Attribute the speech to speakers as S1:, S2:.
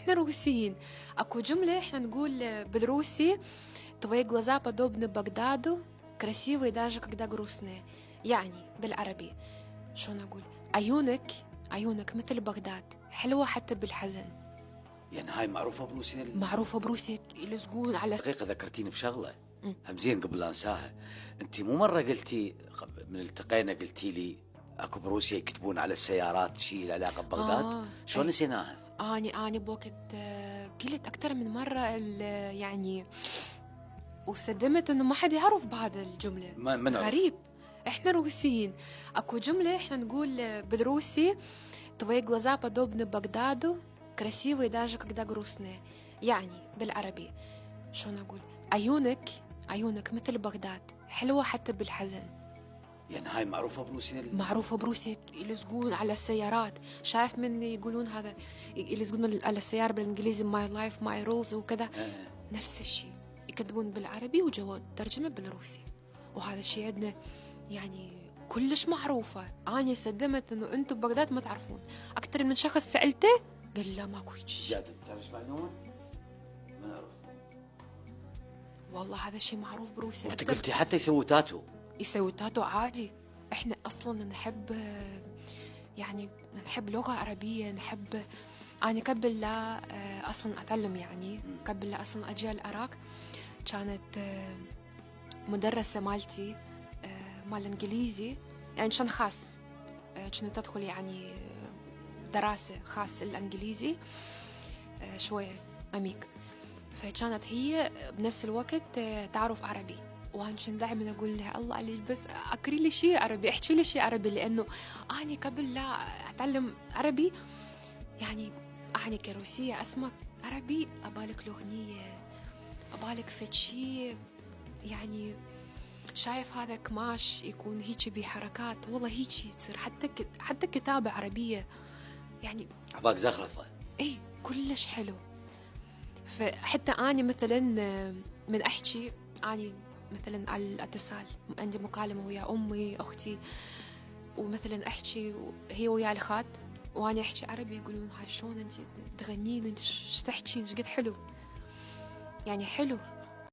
S1: احنا روسيين. اكو جملة احنا نقول بالروسي: твои глаза подобны Багдаду, красивые даже когда грустные. يعني بالعربي شو نقول؟ عيونك مثل بغداد، حلوة حتى بالحزن.
S2: يعني هاي معروفة بروسيا؟
S1: معروفة بروسيا، يلزقون على
S2: دقيقة ذكرتيني بشغلة همزين قبل لا انساها. انت مو مرة قلتي من التقينا قلتي لي اكو بروسيا يكتبون على السيارات شيء له علاقة ببغداد؟ شلون نسيناها؟
S1: اني بوقت قلت اكثر من مرة يعني، وصدمت انه ما حد يعرف بهذا الجملة.
S2: ما
S1: غريب. احنا روسيين. اكو جملة احنا نقول بالروسي: твои глаза подобны Багдаду, красивые даже когда грустные. يعني بالعربي شو نقول؟ عيونك مثل بغداد، حلوة حتى بالحزن.
S2: يعني هاي معروفة بروسيا؟
S1: معروفة بروسيا، يلزقون على السيارات. شايف من يقولون هذا، يلزقون على السيارة بالانجليزي my life my rules وكذا. نفس الشيء يكتبون بالعربي وجوا ترجمة بالروسي. وهذا الشيء عندنا يعني كلش معروفة. أنا صدمت إنه أنتم ببغداد ما تعرفون. أكثر من شخص سألته قال لا ماكو شيء.
S2: جاد تعرف معلومة؟ ما نعرف.
S1: والله هذا الشيء معروف بروسيا.
S2: وأنت قلتي حتى يسووا تاتو
S1: عادي. إحنا أصلاً نحب، يعني نحب لغة عربية، نحب. أنا قبل لا أصلاً أتعلم، يعني قبل لا أصلاً أجي العراق، كانت مدرسة مالتي مال الإنجليزي، يعني كان خاص، كنت أدخل يعني دراسة خاص الإنجليزي شوية عميق. فكانت هي بنفس الوقت تعرف عربي، وأنا كنت دائما أقول لها الله عليك بس أقري لي شيء عربي، احكي لي شيء عربي، لأنه أنا قبل لا أتعلم عربي يعني أنا كروسية أسمع عربي أبالك الأغنية، أبالك فد شيء يعني شايف هذا كماش يكون هيك بحركات، والله هيك تصير حتى كتابة عربية يعني
S2: عباك زخرفة.
S1: اي كلش حلو. فحتى أنا مثلا من أحكي، أنا مثلا على الاتصال عندي مكالمة ويا أمي أختي، ومثلا أحكي هي ويا الخات وأنا أحكي عربي، يقولون هاي شلون أنت تغنين، أنت ايش تحكين، ايش قد حلو، يعني حلو.